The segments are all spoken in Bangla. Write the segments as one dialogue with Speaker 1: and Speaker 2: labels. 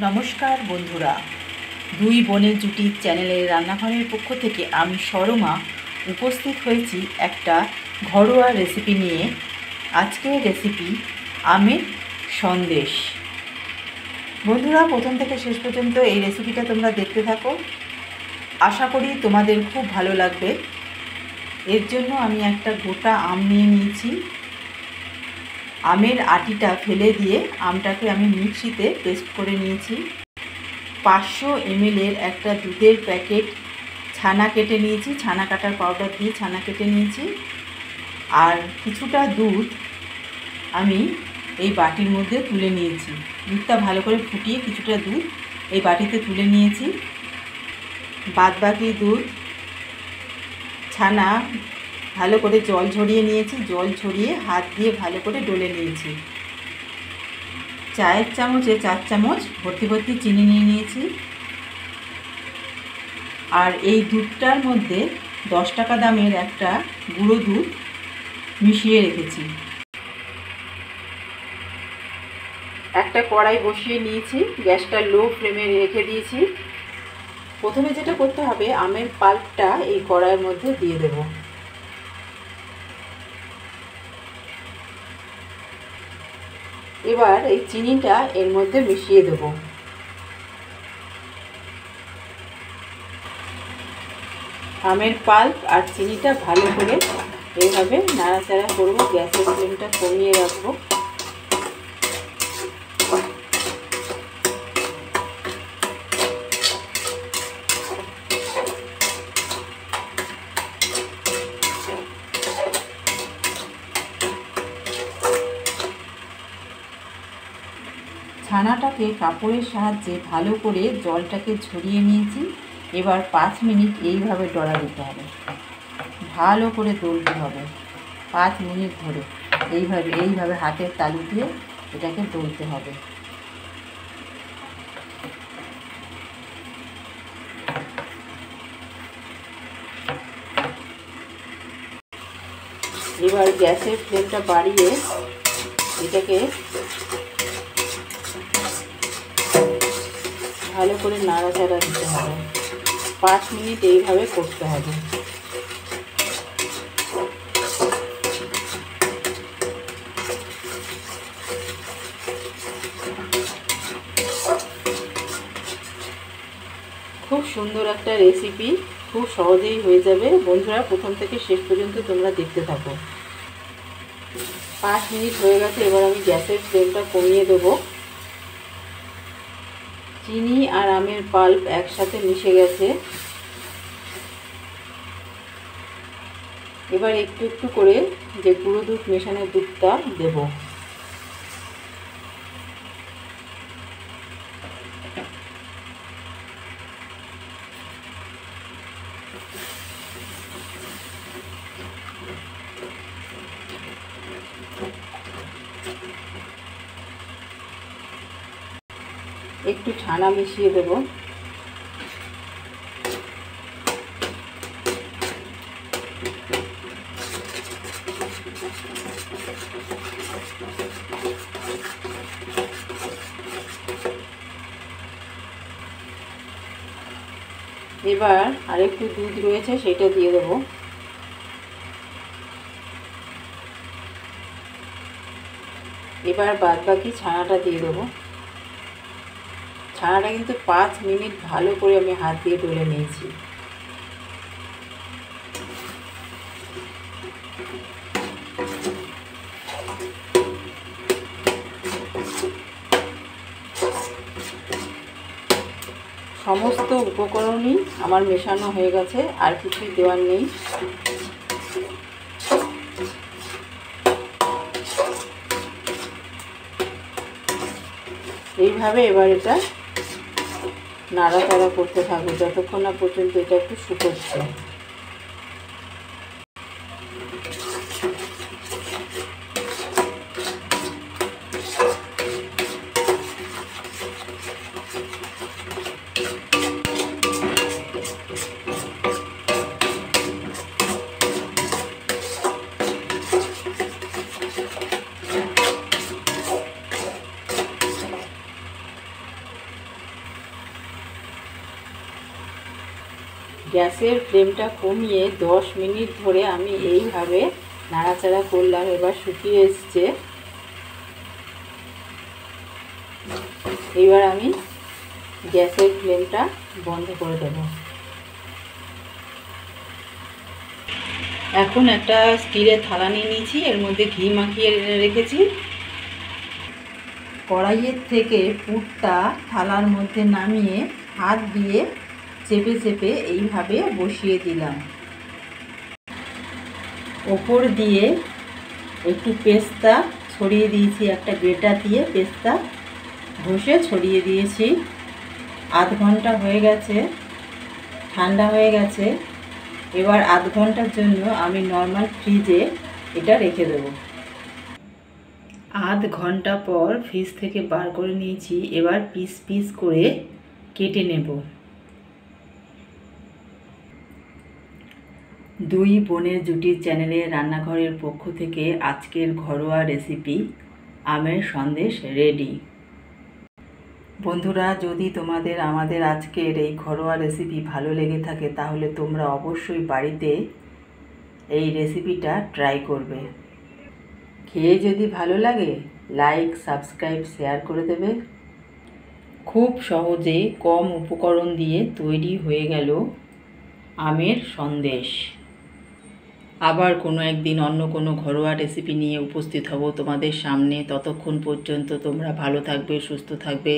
Speaker 1: নমস্কার বন্ধুরা, দুই বোনের জুটি চ্যানেলের রান্নাঘরের পক্ষ থেকে আমি সরমা উপস্থিত হয়েছি একটা ঘরোয়া রেসিপি নিয়ে। আজকের রেসিপি আমের সন্দেশ। বন্ধুরা, প্রথম থেকে শেষ পর্যন্ত এই রেসিপিটা তোমরা দেখতে থাকো, আশা করি তোমাদের খুব ভালো লাগবে। এর জন্য আমি একটা গোটা আম নিয়ে নিয়েছি। আমের আটিটা ফেলে দিয়ে আমটাকে আমি মিক্সিতে পেস্ট করে নিয়েছি। 500 ml একটা দুধের প্যাকেট ছানা কেটে নিয়েছি, ছানা কাটার পাউডার দিয়ে ছানা কেটে নিয়েছি। আর কিছুটা দুধ আমি এই বাটির মধ্যে তুলে নিয়েছি। দুধটা ভালো করে ফুটিয়ে কিছুটা দুধ এই বাটিতে তুলে নিয়েছি। বাদবাকি দুধ ছানা ভালো করে জল ঝরিয়ে নিয়েছি, জল ঝরিয়ে হাত দিয়ে ভালো করে ডলে নিয়েছি। চায়ের চামচে 4 চামচ ভর্তি ভর্তি চিনি নিয়ে নিয়েছি। আর এই দুধটার মধ্যে 10 টাকা দামের একটা গুঁড়ো দুধ মিশিয়ে রেখেছি। একটা কড়াই বসিয়ে নিয়েছি, গ্যাসটা লো ফ্লেমে রেখে দিয়েছি। প্রথমে যেটা করতে হবে, আমের পাল্পটা এই কড়াইয়ের মধ্যে দিয়ে দেব। এবার এই চিনিটা এর মধ্যে মিশিয়ে দেব। আমের পাল্প আর চিনিটা ভালো করে এইভাবে নাড়াচাড়া করব। গ্যাসের ফ্লেমটা কমিয়ে রাখবো। ছানাটাকে কাপড়ের সাহায্যে ভালো করে জলটাকে ঝরিয়ে নিয়েছি। এবার 5 মিনিট এইভাবে ডলা দিতে হবে, ভালো করে দলতে হবে। 5 মিনিট ধরে এইভাবে হাতের তালু দিয়ে এটাকে দলতে হবে। এবার গ্যাসের ফ্লেমটা বাড়িয়ে এটাকে ভালো করে নাড়াচাড়া দিতে হবে। 5 মিনিট এইভাবে করতে হবে। খুব সুন্দর একটা রেসিপি, খুব সহজেই হয়ে যাবে। বন্ধুরা, প্রথম থেকে শেষ পর্যন্ত তোমরা দেখতে থাকো। 5 মিনিট হয়ে গেছে। এবার আমি গ্যাসের ফ্লেমটা কমিয়ে দেবো। চিনি আর আমের পাল্প একসাথে মিশে গেছে। এবার একটু একটু করে যে গুঁড়ো দুধ মেশানো দুধটা দেব। একটু ছানা মিশিয়ে দেব। এবার আরেকটু দুধ রয়েছে, সেটা দিয়ে দেব। এবার বাদবাকি ছানাটা দিয়ে দেবো। ছানাটা কিন্তু 5 মিনিট ভালো করে আমি হাত দিয়ে ডলে নিয়েছি। সমস্ত উপকরণই আমার মেশানো হয়ে গেছে, আর কিছুই দেওয়ার নেই। এইভাবে এবার এটা নাড়াচাড়া করতে থাকবো যতক্ষণ না পর্যন্ত এটা একটু শুকোচ্ছে। গ্যাসের ফ্লেমটা কমিয়ে 10 মিনিট ধরে আমি এইভাবে নাড়াচাড়া করলাম। এবার শুকিয়ে এসছে। এবার আমি গ্যাসের ফ্লেমটা বন্ধ করে দেব। এখন একটা স্টিলের থালা নিয়ে নিয়েছি, এর মধ্যে ঘি মাখিয়ে রেখেছি। কড়াইয়ের থেকে পুরটা থালার মধ্যে নামিয়ে হাত দিয়ে চেপে চেপে এইভাবে বসিয়ে দিলাম। ওপর দিয়ে একটু পেস্তা ছড়িয়ে দিয়েছি, একটা গ্রেটার দিয়ে পেস্তা ঘষে ছড়িয়ে দিয়েছি। আধ ঘন্টা হয়ে গেছে, ঠান্ডা হয়ে গেছে। এবার আধ ঘন্টার জন্য আমি নর্মাল ফ্রিজে এটা রেখে দেব। আধ ঘন্টা পর ফ্রিজ থেকে বার করে নিয়েছি। এবার পিস পিস করে কেটে নেব। দুই বোনের জুটির চ্যানেলের রান্নাঘরের পক্ষ থেকে আজকের ঘরোয়া রেসিপি আমের সন্দেশ রেডি। বন্ধুরা, যদি তোমাদের আমাদের আজকের এই ঘরোয়া রেসিপি ভালো লেগে থাকে তাহলে তোমরা অবশ্যই বাড়িতে এই রেসিপিটা ট্রাই করবে। খেয়ে যদি ভালো লাগে লাইক, সাবস্ক্রাইব, শেয়ার করে দেবে। খুব সহজে কম উপকরণ দিয়ে তৈরি হয়ে গেল আমের সন্দেশ। আবার কোনো একদিন অন্য কোনো ঘরোয়া রেসিপি নিয়ে উপস্থিত হব তোমাদের সামনে। ততক্ষণ পর্যন্ত তোমরা ভালো থাকবে, সুস্থ থাকবে।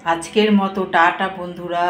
Speaker 1: আজকের মতো টাটা বন্ধুরা।